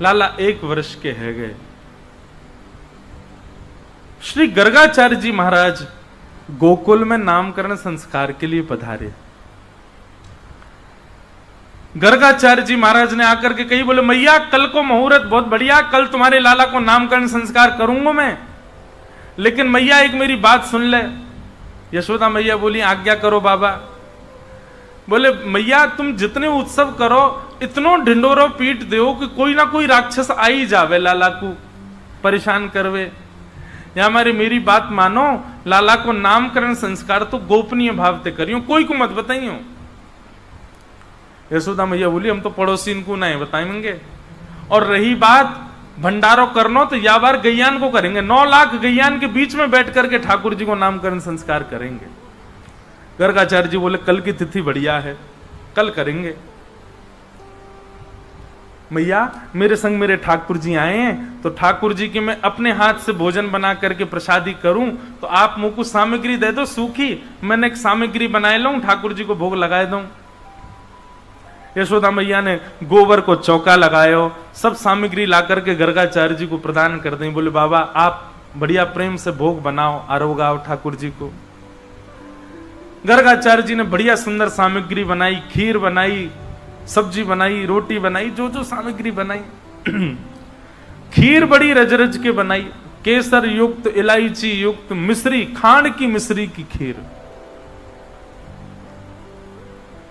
लाला 1 वर्ष के है गए। श्री गर्गाचार्य जी महाराज गोकुल में नामकरण संस्कार के लिए पधारे। गर्गाचार्य जी महाराज ने आकर के कही, बोले मैया कल को मुहूर्त बहुत बढ़िया, कल तुम्हारे लाला को नामकरण संस्कार करूंगा मैं, लेकिन मैया एक मेरी बात सुन ले। यशोदा मैया बोली आज्ञा करो बाबा। बोले मैया तुम जितने उत्सव करो इतनो ढिंडोरो पीट दो कि कोई ना कोई राक्षस आ ही जावे लाला को परेशान करवे। या हमारी मेरी बात मानो, लाला को नामकरण संस्कार तो गोपनीय भाव से करियो, कोई को मत बताइयो। यशोदा मैया बोली हम तो पड़ोसी इनको नहीं बताएंगे, और रही बात भंडारो करनो तो या बार गैयान को करेंगे, 9 लाख गैयान के बीच में बैठ करके ठाकुर जी को नामकरण संस्कार करेंगे। गर्गाचार्य जी बोले कल की तिथि बढ़िया है, कल करेंगे। मैया मेरे संग मेरे ठाकुर जी आए हैं, तो ठाकुर जी के मैं अपने हाथ से भोजन बना करके प्रसादी करूं, तो आप मुंह को सामग्री दे दो सूखी, मैंने एक सामग्री बनाए लूं, ठाकुर जी को भोग लगाए दूं। यशोदा मैया ने गोबर को चौका लगायो, सब सामग्री ला करके गर्गाचार्य जी को प्रदान कर दें। बोले बाबा आप बढ़िया प्रेम से भोग बनाओ, आरोगाओ ठाकुर जी को। गर्गाचार्य जी ने बढ़िया सुंदर सामग्री बनाई, खीर बनाई, सब्जी बनाई, रोटी बनाई, जो जो सामग्री बनाई। खीर बड़ी रज रज के बनाई, केसर युक्त, इलायची युक्त, मिश्री, खांड की मिश्री की खीर।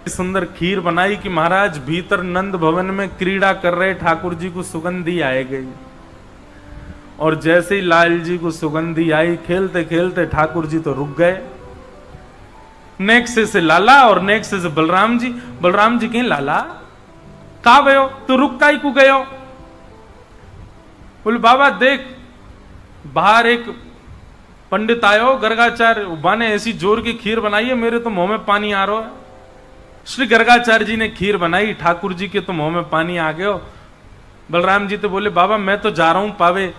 सुंदर खीर बनाई कि महाराज भीतर नंद भवन में क्रीड़ा कर रहे ठाकुर जी को सुगंधी आए गई, और जैसे ही लाल जी को सुगंधी आई, खेलते खेलते ठाकुर जी तो रुक गए। नेक्स्ट से लाला और नेक्स्ट से बलराम जी। बलराम जी कहें लाला का गयो, तू रुक काई को गयो? बोले बाबा देख बाहर एक पंडित आयो, गर्गाचार्य उबा ने ऐसी जोर की खीर बनाई है, मेरे तो मुंह में पानी आ रहा है। श्री गर्गाचार्य जी ने खीर बनाई, ठाकुर जी के तो मुंह में पानी आ गयो। बलराम जी तो बोले बाबा मैं तो जा रहा हूं पावे,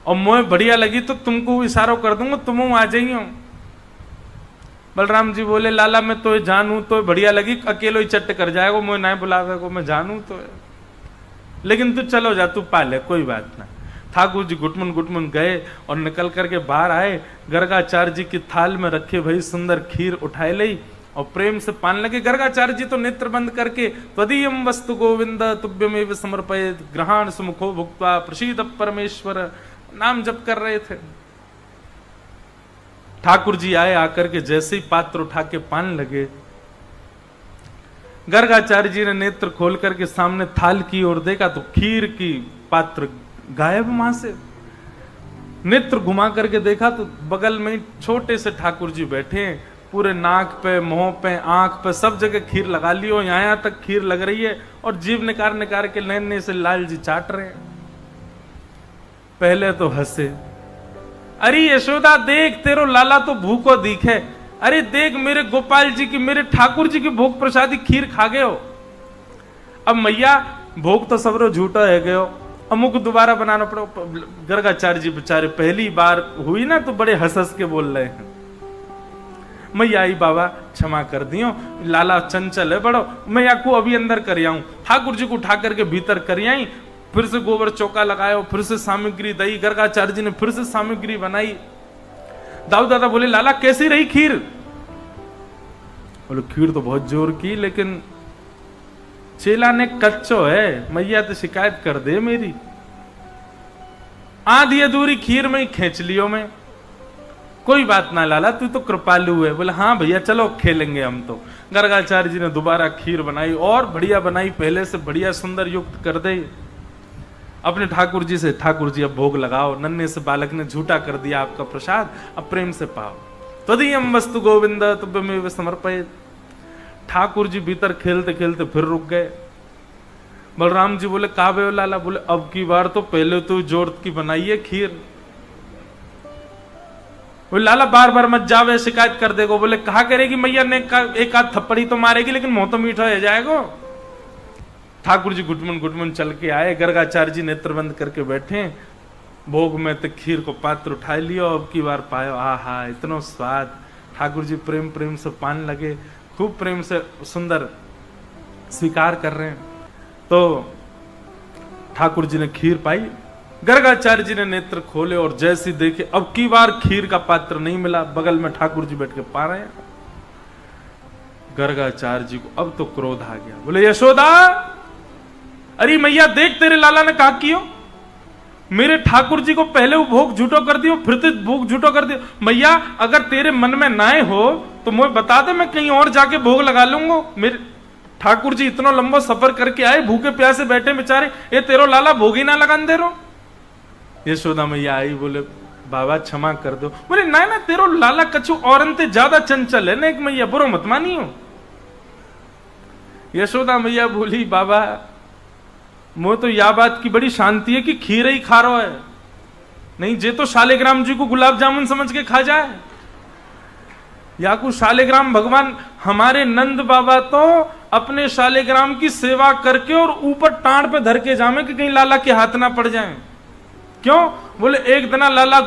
और मुझे बढ़िया लगी तो तुमको इशारा कर दूंगा, तुम आ जाइयो। बलराम जी बोले लाला मैं तो जानू तो बढ़िया लगी, अकेलो ही चट्ट कर जाएगा, मुझे ना बुलावे को, मैं जानू तो है, लेकिन तू चलो जा, तू पाले कोई बात ना। ठाकुर जी गुटमुन गुटमुन गए और निकल करके बाहर आए। गर्गाचार्य जी की थाल में रखे भाई सुंदर खीर उठाए ली और प्रेम से पान लगे। गर्गाचार्य जी तो नेत्र बंद करके त्वदीयम वस्तु गोविंद तुभ्यमेव समर्पयेत् ग्रहण सुमुखो भुक्त्वा प्रसीद परमेश्वर नाम जप कर रहे थे। ठाकुर जी आए, आकर के जैसे ही पात्र उठा के पान लगे, गर्गाचार्य जी ने नेत्र खोल करके सामने थाल की ओर देखा तो खीर की पात्र गायब वहां से। नेत्र घुमा करके देखा तो बगल में छोटे से ठाकुर जी बैठे हैं, पूरे नाक पे, मुंह पे, आंख पे सब जगह खीर लगा ली हो, यहां तक खीर लग रही है, और जीभ निकाल निकाल के नैने से लाल जी चाट रहे हैं। पहले तो हंसे, अरे यशोदा देख तेरो लाला तो भूखो दिखे, अरे देख मेरे गोपाल जी की, मेरे ठाकुर जी की भोग प्रसादी खीर खा गए हो। अब मैया भोग तो सबरो झूठा है गयो, अमुक दोबारा बनाना पड़ो। गर्गाचार्य जी बेचारे पहली बार हुई ना तो बड़े हंस हंस के बोल रहे हैं। मैया आई बाबा क्षमा कर दियो, लाला चंचल है बड़ो, मैया को अभी अंदर कर आऊं। ठाकुर जी को उठा करके भीतर कर आई, फिर से गोबर चौका लगाया, फिर से सामग्री दई, गर्गाचार्य जी ने फिर से सामग्री बनाई। दाऊ दादा बोले लाला कैसी रही खीर? बोले खीर तो बहुत जोर की, लेकिन चेला ने कच्चो है, मैया तो शिकायत कर दे मेरी। आधी अधूरी खीर में ही खींच लियो मैं। कोई बात ना लाला तू तो कृपालु है। बोले हाँ भैया चलो खेलेंगे हम तो। गर्गाचार्य जी ने दोबारा खीर बनाई और बढ़िया बनाई, पहले से बढ़िया सुंदर युक्त कर दे। अपने ठाकुर जी से, ठाकुर जी अब भोग लगाओ, नन्हे से बालक ने झूठा कर दिया आपका प्रसाद, अब प्रेम से पाओ। त्वदीयम वस्तु गोविंद तुभ्यमेव समर्पयेत्। ठाकुर जी भीतर खेलते खेलते फिर रुक गए। बलराम जी बोले का बे लाला? बोले अब की बार तो पहले तो जोर की बनाइए खीर। बोले लाला बार बार मत जावे, शिकायत कर देगो। बोले कहा करेगी मैया ने, एक आध थप्पड़ी तो मारेगी, लेकिन मुंह तो मीठा हो जाएगा। ठाकुर जी गुटमुन गुटमुन चल के आए, गर्गाचार्य जी नेत्र बंद करके बैठे, भोग में तो खीर को पात्र उठा लियो, अब की बार पायो, आहा इतना स्वाद। ठाकुर जी प्रेम प्रेम से पान लगे, खूब प्रेम से सुंदर स्वीकार कर रहे हैं। तो ठाकुर जी ने खीर पाई। गर्गाचार्य जी ने नेत्र खोले और जैसे देखे अब की बार खीर का पात्र नहीं मिला, बगल में ठाकुर जी बैठ के पा रहे हैं। गर्गाचार्य जी को अब तो क्रोध आ गया, बोले यशोदा, अरे मैया देख तेरे लाला ने कहा कियो, मेरे ठाकुर जी को पहले वो भोग झूठो कर दियो, फिर तो भोग झूठो कर दियो। मैया अगर तेरे मन में नाए हो तो मुझे बता दे, मैं कहीं और जाके भोग लगा लूंगा। मेरे ठाकुर जी इतना लंबा सफर करके आए, भूखे प्यासे बैठे बेचारे, ये तेरो लाला भोग ही ना लगान दे रो। यशोदा मैया आई, बोले बाबा क्षमा कर दो। बोले ना ना, तेरो लाला कछु औरन ते ज्यादा चंचल है ना, एक मैया बुरो मत मानियो। यशोदा मैया बोली बाबा मोह तो या बात की बड़ी शांति है कि खीर ही खा रहा है, नहीं जे तो शालिग्राम जी को गुलाब जामुन समझ के खा जाए। या को शालिग्राम भगवान, हमारे नंद बाबा तो अपने शालिग्राम की सेवा करके और ऊपर टांड पे धर के जामे कि कहीं लाला के हाथ ना पड़ जाए। क्यों? बोले एक दिन लाला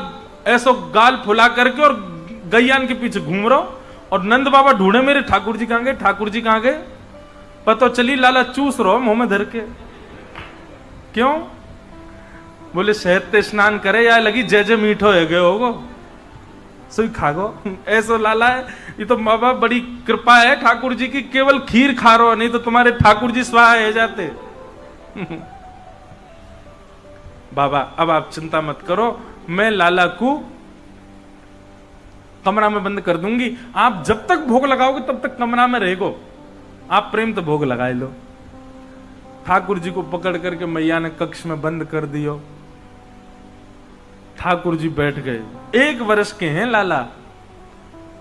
ऐसो गाल फुला करके और गैयान के पीछे घूम रहा, और नंद बाबा ढूंढे मेरे ठाकुर जी कहां गए, ठाकुर जी कहां गए, पता चली लाला चूस रहो मुंह में धर के। क्यों? बोले शहद ते स्नान करे या लगी जय जय मीठो है गए होगो, सुई खागो। ऐसो लाला है, ये तो बाबा बड़ी कृपा है ठाकुर जी की, केवल खीर खा रहो, नहीं तो तुम्हारे ठाकुर जी स्वाहा है जाते। बाबा अब आप चिंता मत करो, मैं लाला को कमरा में बंद कर दूंगी, आप जब तक भोग लगाओगे तब तक कमरा में रहेगो, आप प्रेम तो भोग लगाए लो। ठाकुर जी को पकड़ करके मैया ने कक्ष में बंद कर दियो। ठाकुर जी बैठ गए, 1 वर्ष के हैं लाला,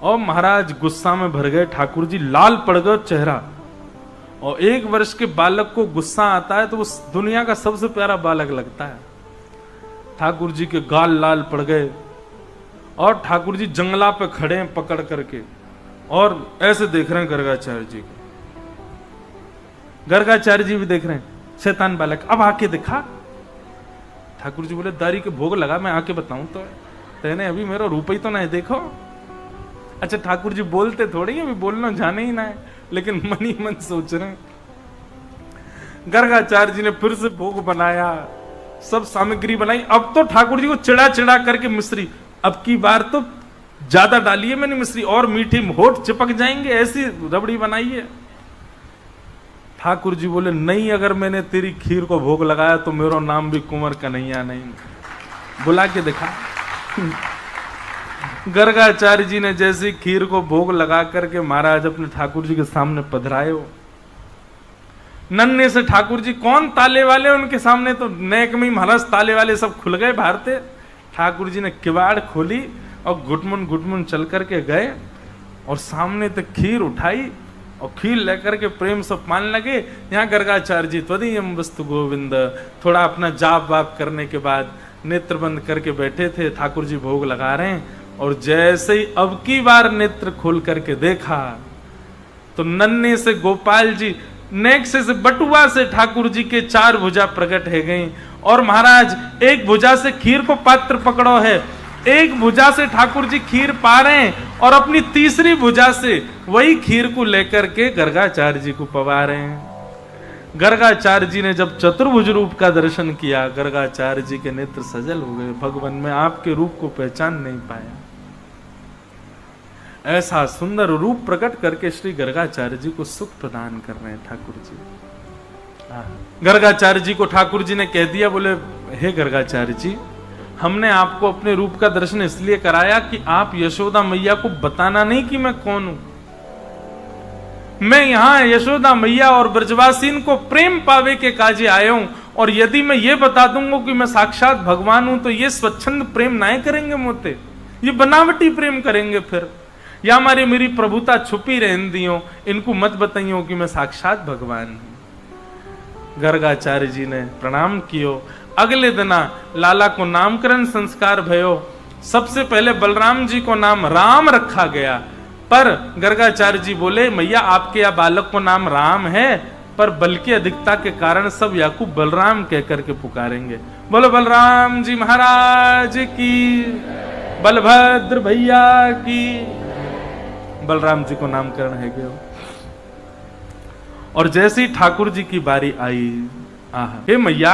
और महाराज गुस्सा में भर गए। ठाकुर जी लाल पड़ गए चेहरा, और 1 वर्ष के बालक को गुस्सा आता है तो उस दुनिया का सबसे प्यारा बालक लगता है। ठाकुर जी के गाल लाल पड़ गए, और ठाकुर जी जंगला पे खड़े हैं पकड़ करके, और ऐसे देख रहे हैं गर्गाचार्य जी को। गर्गाचार्य जी भी देख रहे हैं, शैतान बालक अब आके दिखा। ठाकुर जी बोले दारी के भोग लगा, मैं आके बताऊं तो तेने अभी मेरा रूप ही तो नहीं देखो। अच्छा ठाकुर जी बोलते थोड़ी, अभी बोलना जाने ही ना है, लेकिन मन ही मन सोच रहे हैं। गर्गाचार्य जी ने फिर से भोग बनाया, सब सामग्री बनाई। अब तो ठाकुर जी को चिड़ा चिड़ा करके मिश्री, अब की बार तो ज्यादा डालिए मैंने मिश्री, और मीठी होठ चिपक जाएंगे, ऐसी रबड़ी बनाई है। ठाकुर जी बोले नहीं, अगर मैंने तेरी खीर को भोग लगाया तो मेरा नाम भी कुंवर कन्हैया नहीं। बुला के दिखा। गर्गाचार्य जी ने जैसी खीर को भोग लगा करके महाराज अपने ठाकुर जी के सामने पधराए हो। नन्हे से ठाकुर जी कौन ताले वाले, उनके सामने तो नेक में महाराज ताले वाले सब खुल गए बाहर थे। ठाकुर जी ने किवाड़ खोली और घुटमुन घुटमुन चल करके गए, और सामने तक खीर उठाई और खीर लेकर के प्रेम से पान लगे। यहाँ गर्गाचार्य जी त्वदीयम वस्तु गोविंद, थोड़ा अपना जाप वाप करने के बाद नेत्र बंद करके बैठे थे। ठाकुर जी भोग लगा रहे हैं, और जैसे ही अब की बार नेत्र खोल करके देखा तो नन्हे से गोपाल जी नेक से बटुआ से ठाकुर जी के 4 भुजा प्रकट है गई, और महाराज एक भुजा से खीर को पात्र पकड़ो है, एक भुजा से ठाकुर जी खीर पा रहे हैं, और अपनी तीसरी भुजा से वही खीर को लेकर के गर्गाचार्य जी को पवा रहे हैं। गर्गाचार्य जी ने जब चतुर्भुज रूप का दर्शन किया, गर्गाचार्य जी के नेत्र सजल हो गए, भगवान में आपके रूप को पहचान नहीं पाया। ऐसा सुंदर रूप प्रकट करके श्री गर्गाचार्य जी को सुख प्रदान कर रहे हैं ठाकुर जी। गर्गाचार्य जी को ठाकुर जी ने कह दिया, बोले हे गर्गाचार्य जी, हमने आपको अपने रूप का दर्शन इसलिए कराया कि आप यशोदा मैया को बताना नहीं कि मैं कौन हूं। मैं यहां यशोदा मैया और ब्रजवासीन को प्रेम पावे के काजे आया हूं, और यदि मैं ये बता दूंगा कि मैं साक्षात भगवान हूं तो ये स्वच्छंद प्रेम ना करेंगे मोते, ये बनावटी प्रेम करेंगे। फिर या हमारी मेरी प्रभुता छुपी रहन दियो, इनको मत बताइयो कि मैं साक्षात भगवान हूं। गर्गाचार्य जी ने प्रणाम कियो। अगले दिना लाला को नामकरण संस्कार भयो। सबसे पहले बलराम जी को नाम राम रखा गया, पर गर्गाचार्य जी बोले मैया आपके या बालक को नाम राम है, पर बल की अधिकता के कारण सब याकूब बलराम कह करके पुकारेंगे। बोलो बलराम जी महाराज की, बलभद्र भैया की। बलराम जी को नामकरण है गया। और जैसे ही ठाकुर जी की बारी आई, हे मैया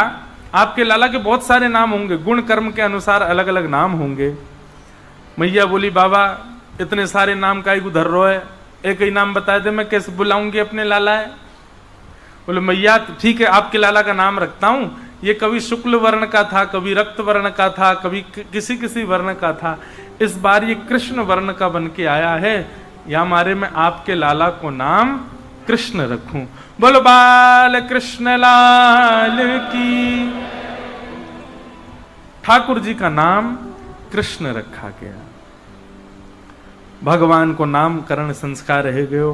आपके लाला के बहुत सारे नाम होंगे, गुण कर्म के अनुसार अलग अलग नाम होंगे। मैया बोली बाबा इतने सारे नाम का उधर रो है, एक ही नाम बता दे, मैं कैसे बुलाऊंगी अपने लाला है। बोले मैया ठीक है आपके लाला का नाम रखता हूं, ये कभी शुक्ल वर्ण का था, कभी रक्त वर्ण का था, कभी किसी किसी वर्ण का था, इस बार ये कृष्ण वर्ण का बन के आया है, या मारे मैं आपके लाला को नाम कृष्ण रखूं। बोलो बाल कृष्ण लाल की। ठाकुर जी का नाम कृष्ण रखा गया। भगवान को नामकरण संस्कार रह गयो।